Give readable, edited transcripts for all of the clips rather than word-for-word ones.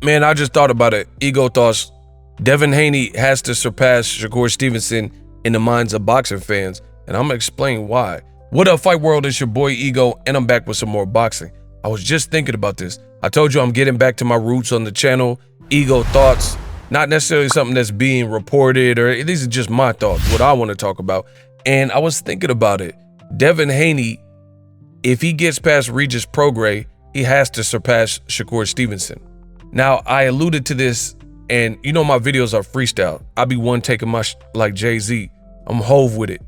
Man, I just thought about it. Ego thoughts. Devin Haney has to surpass Shakur Stevenson in the minds of boxing fans, and I'm gonna explain why. What up, Fight World? It's your boy Ego, and I'm back with some more boxing. I was just thinking about this. I told you I'm getting back to my roots on the channel. Ego thoughts, not necessarily something that's being reported, or these are just my thoughts, what I want to talk about. And I was thinking about it. Devin Haney, if he gets past Regis Prograis, he has to surpass Shakur Stevenson. Now, I alluded to this, and you know my videos are freestyle. I be one taking my like Jay-Z. I'm Hove with it.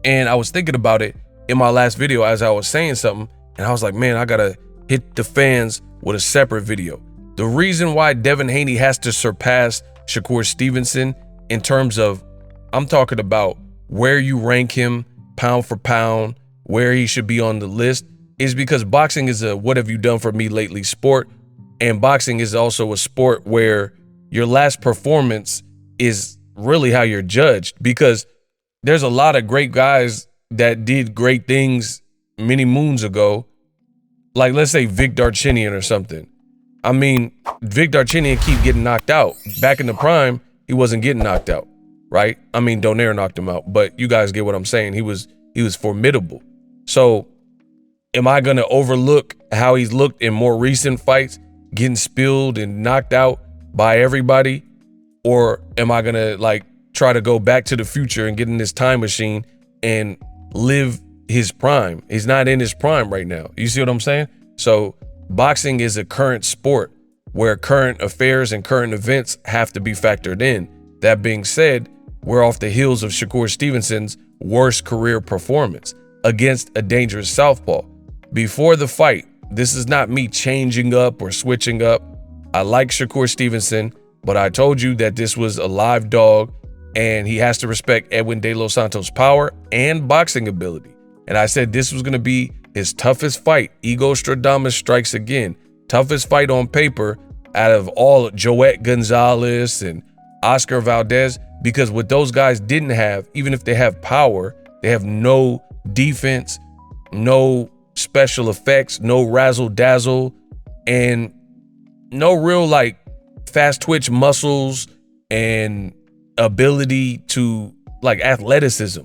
And I was thinking about it in my last video as I was saying something, and I was like, man, I gotta hit the fans with a separate video. The reason why Devin Haney has to surpass Shakur Stevenson in terms of, I'm talking about where you rank him pound for pound, where he should be on the list, is because boxing is a what have you done for me lately sport. And boxing is also a sport where your last performance is really how you're judged, because there's a lot of great guys that did great things many moons ago. Like, let's say Vic Darchinyan or something. I mean, Vic Darchinyan keep getting knocked out. Back in the prime, he wasn't getting knocked out, right? I mean, Donaire knocked him out, but you guys get what I'm saying. He was formidable. So am I going to overlook how he's looked in more recent fights, getting spilled and knocked out by everybody? Or am I going to like try to go back to the future and get in this time machine and live his prime? He's not in his prime right now. You see what I'm saying? So boxing is a current sport where current affairs and current events have to be factored in. That being said, we're off the heels of Shakur Stevenson's worst career performance against a dangerous southpaw. Before the fight, this is not me changing up or switching up. I like Shakur Stevenson, but I told you that this was a live dog and he has to respect Edwin De Los Santos' power and boxing ability. And I said this was going to be his toughest fight. Ego Stradamus strikes again. Toughest fight on paper out of all Joet Gonzalez and Oscar Valdez, because what those guys didn't have, even if they have power, they have no defense, no special effects, no razzle dazzle, and no real like fast twitch muscles and ability to like athleticism.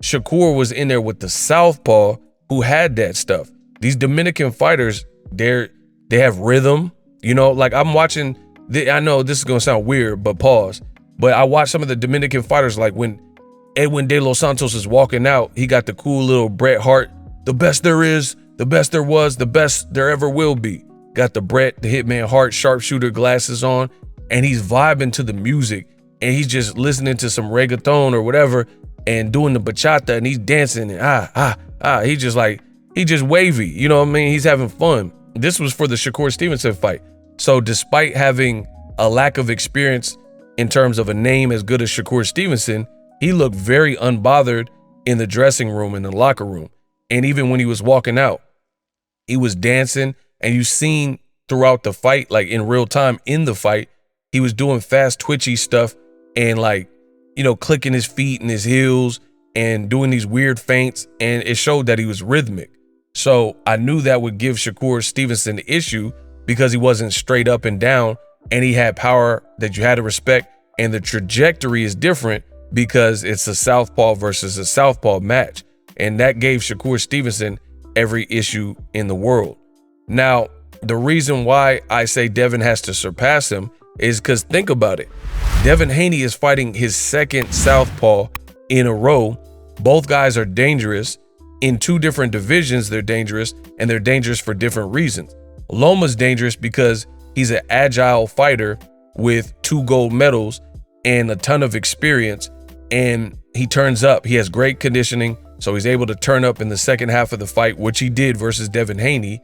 Shakur was in there with the southpaw who had that stuff. These Dominican fighters, they have rhythm, you know, like I'm watching, I know this is gonna sound weird, but pause. But I watch some of the Dominican fighters, like when Edwin De Los Santos is walking out, he got the cool little Bret Hart, the best there is, the best there was, the best there ever will be. Got the Bret, the Hitman Hart sharpshooter glasses on, and he's vibing to the music, and he's just listening to some reggaeton or whatever and doing the bachata, and he's dancing and he just wavy, you know what I mean? He's having fun. This was for the Shakur Stevenson fight. So despite having a lack of experience in terms of a name as good as Shakur Stevenson, he looked very unbothered in the dressing room, in the locker room. And even when he was walking out, he was dancing, and you seen throughout the fight, like in real time in the fight, he was doing fast twitchy stuff and like, you know, clicking his feet and his heels and doing these weird feints, and it showed that he was rhythmic. So I knew that would give Shakur Stevenson the issue because he wasn't straight up and down, and he had power that you had to respect, and the trajectory is different because it's a southpaw versus a southpaw match. And that gave Shakur Stevenson every issue in the world. Now, the reason why I say Devin has to surpass him is because think about it. Devin Haney is fighting his second southpaw in a row. Both guys are dangerous. In two different divisions, they're dangerous, and they're dangerous for different reasons. Loma's dangerous because he's an agile fighter with 2 gold medals and a ton of experience, and he turns up. He has great conditioning, so he's able to turn up in the second half of the fight, which he did versus Devin Haney.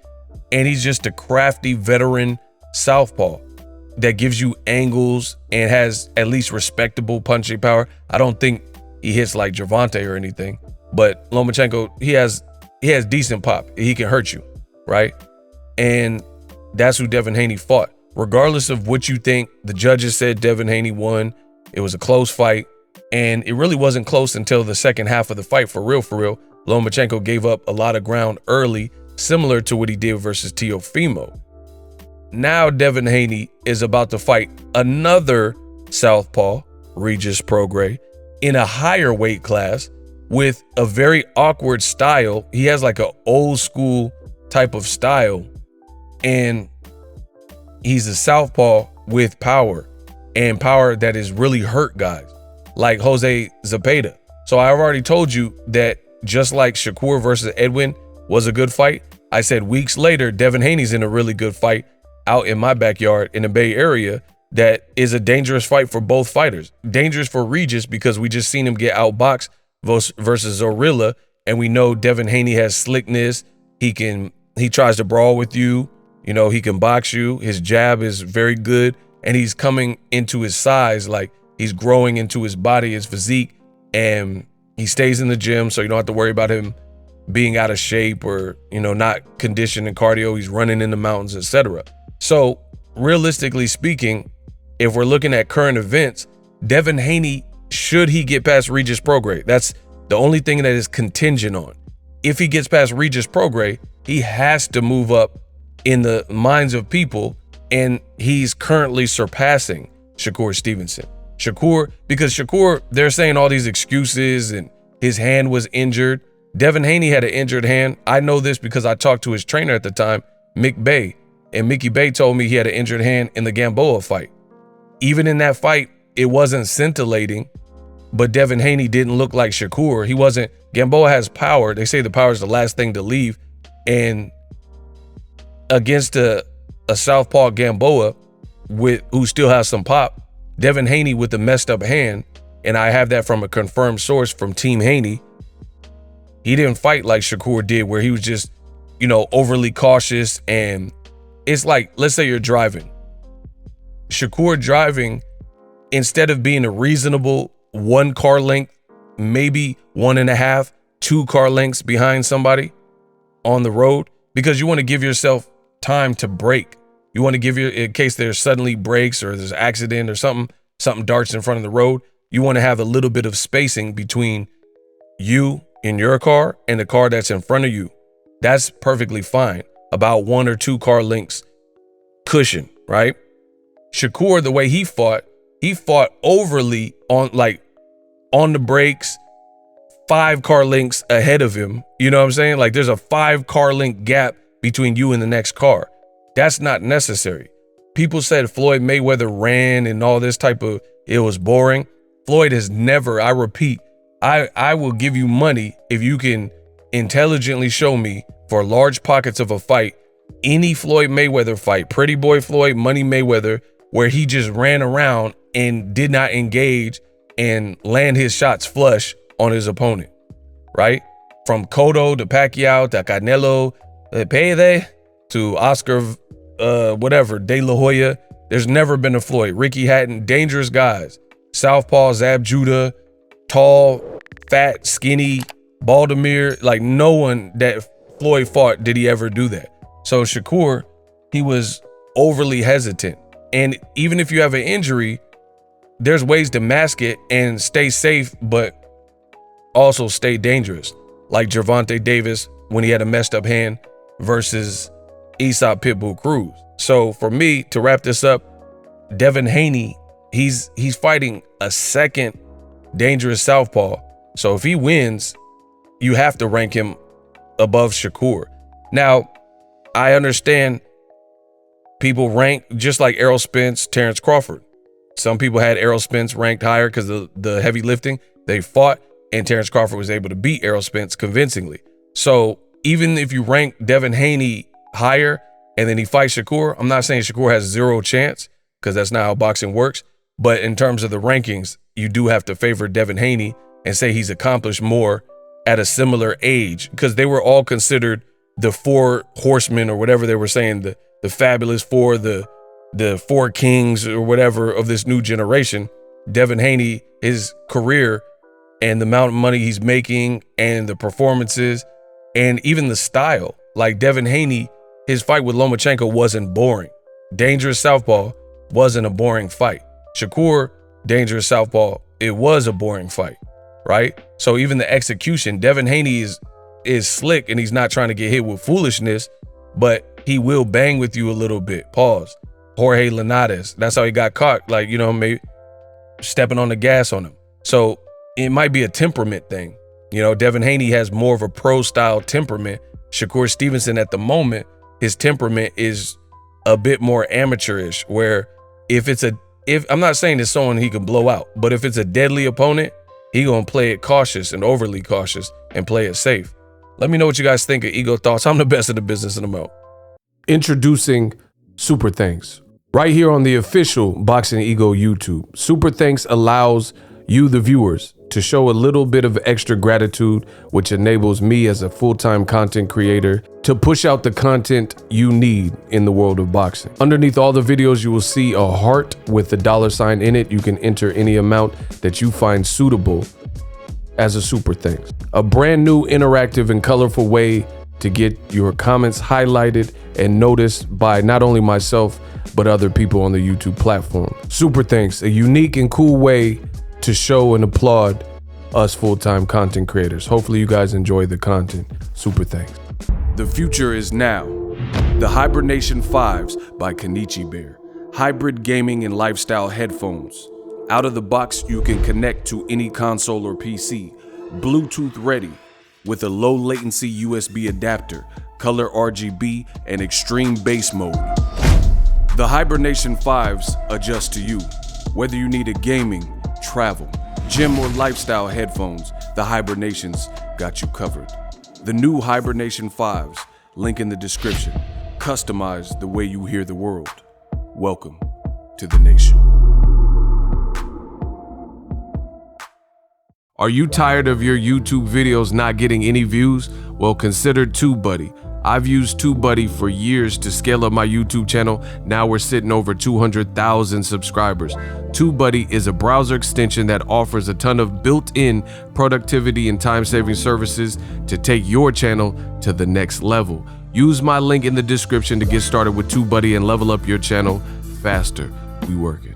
And he's just a crafty veteran southpaw that gives you angles and has at least respectable punching power. I don't think he hits like Gervonta or anything, but Lomachenko, he has decent pop. He can hurt you, right? And that's who Devin Haney fought. Regardless of what you think, the judges said Devin Haney won. It was a close fight, and it really wasn't close until the second half of the fight. For real, Lomachenko gave up a lot of ground early, similar to what he did versus Teofimo. Now Devin Haney is about to fight another southpaw, Regis Prograis, in a higher weight class with a very awkward style. He has like an old school type of style, and he's a southpaw with power, and power that is really hurt guys like Jose Zepeda. So I've already told you that just like Shakur versus Edwin was a good fight, I said weeks later, Devin Haney's in a really good fight out in my backyard in the Bay Area that is a dangerous fight for both fighters. Dangerous for Regis because we just seen him get outboxed versus Zorilla, and we know Devin Haney has slickness. He tries to brawl with you. You know, he can box you. His jab is very good, and he's coming into his size, like he's growing into his body, his physique, and he stays in the gym, so you don't have to worry about him being out of shape or, you know, not conditioned in cardio. He's running in the mountains, etc. So realistically speaking, if we're looking at current events, Devin Haney, should he get past Regis Prograis? That's the only thing that is contingent on. If he gets past Regis Prograis, he has to move up in the minds of people, and he's currently surpassing Shakur Stevenson. Because Shakur, they're saying all these excuses and his hand was injured. Devin Haney had an injured hand. I know this because I talked to his trainer at the time, Mick Bay, and Mickey Bay told me he had an injured hand in the Gamboa fight. Even in that fight, it wasn't scintillating, but Devin Haney didn't look like Shakur. He wasn't. Gamboa has power. They say the power is the last thing to leave. And against a southpaw Gamboa who still has some pop, Devin Haney with the messed up hand, and I have that from a confirmed source from Team Haney, he didn't fight like Shakur did, where he was just, you know, overly cautious. And it's like, let's say you're driving. Shakur driving, instead of being a reasonable 1 car length, maybe 1.5, 2 car lengths behind somebody on the road, because you want to give yourself time to brake. You want to give in case there's suddenly breaks or there's an accident or something darts in front of the road, you want to have a little bit of spacing between you in your car and the car that's in front of you. That's perfectly fine. About 1 or 2 car lengths cushion, right? Shakur, the way he fought overly on the brakes, 5 car lengths ahead of him. You know what I'm saying? Like there's a 5 car length gap between you and the next car. That's not necessary. People said Floyd Mayweather ran and all this type of, it was boring. Floyd has never, I repeat, I will give you money if you can intelligently show me for large pockets of a fight, any Floyd Mayweather fight, Pretty Boy Floyd, Money Mayweather, where he just ran around and did not engage and land his shots flush on his opponent, right? From Cotto to Pacquiao to Canelo, Payday to Oscar, whatever, De La Hoya. There's never been a Floyd. Ricky Hatton, dangerous guys. Southpaw, Zab Judah, tall, fat, skinny, Baltimore. Like no one that Floyd fought did he ever do that. So Shakur, he was overly hesitant. And even if you have an injury, there's ways to mask it and stay safe, but also stay dangerous. Like Gervonta Davis when he had a messed up hand versus Aesop Pitbull Cruz. So for me, to wrap this up, Devin Haney, he's fighting a second dangerous southpaw. So if he wins, you have to rank him above Shakur. Now, I understand people rank just like Errol Spence, Terrence Crawford. Some people had Errol Spence ranked higher because of the heavy lifting they fought, and Terrence Crawford was able to beat Errol Spence convincingly. So even if you rank Devin Haney higher and then he fights Shakur, I'm not saying Shakur has 0 chance because that's not how boxing works. But in terms of the rankings, you do have to favor Devin Haney and say he's accomplished more at a similar age, because they were all considered the 4 horsemen or whatever they were saying, the fabulous 4, the 4 kings or whatever of this new generation. Devin Haney, his career and the amount of money he's making and the performances and even the style, like Devin Haney, his fight with Lomachenko wasn't boring. Dangerous southpaw wasn't a boring fight. Shakur, dangerous southpaw, it was a boring fight, right? So even the execution, Devin Haney is slick and he's not trying to get hit with foolishness, but he will bang with you a little bit. Pause. Jorge Linares, that's how he got caught. Like, you know, maybe stepping on the gas on him. So it might be a temperament thing. You know, Devin Haney has more of a pro style temperament. Shakur Stevenson at the moment, his temperament is a bit more amateurish, where if I'm not saying it's someone he can blow out, but if it's a deadly opponent, he gonna play it cautious and overly cautious and play it safe. Let me know what you guys think of Ego Thoughts. I'm the best in the business and I'm out. Introducing Super Thanks. Right here on the official Boxingego YouTube. Super Thanks allows you, the viewers, to show a little bit of extra gratitude, which enables me as a full-time content creator to push out the content you need in the world of boxing. Underneath all the videos, you will see a heart with the $sign in it. You can enter any amount that you find suitable as a super thanks. A brand new, interactive, and colorful way to get your comments highlighted and noticed by not only myself, but other people on the YouTube platform. Super thanks, a unique and cool way to show and applaud us full-time content creators. Hopefully you guys enjoy the content. Super thanks. The future is now. The Hibernation 5s by Kenichi Bear. Hybrid gaming and lifestyle headphones. Out of the box, you can connect to any console or PC. Bluetooth ready with a low latency USB adapter, color RGB, and extreme bass mode. The Hibernation 5s adjust to you. Whether you need a gaming, travel, gym, or lifestyle headphones, the Hibernations got you covered. The new Hibernation 5s, link in the description. Customize the way you hear the world. Welcome to the nation. Are you tired of your YouTube videos not getting any views? Well, consider TubeBuddy. I've used TubeBuddy for years to scale up my YouTube channel. Now we're sitting over 200,000 subscribers. TubeBuddy is a browser extension that offers a ton of built-in productivity and time-saving services to take your channel to the next level. Use my link in the description to get started with TubeBuddy and level up your channel faster. We working.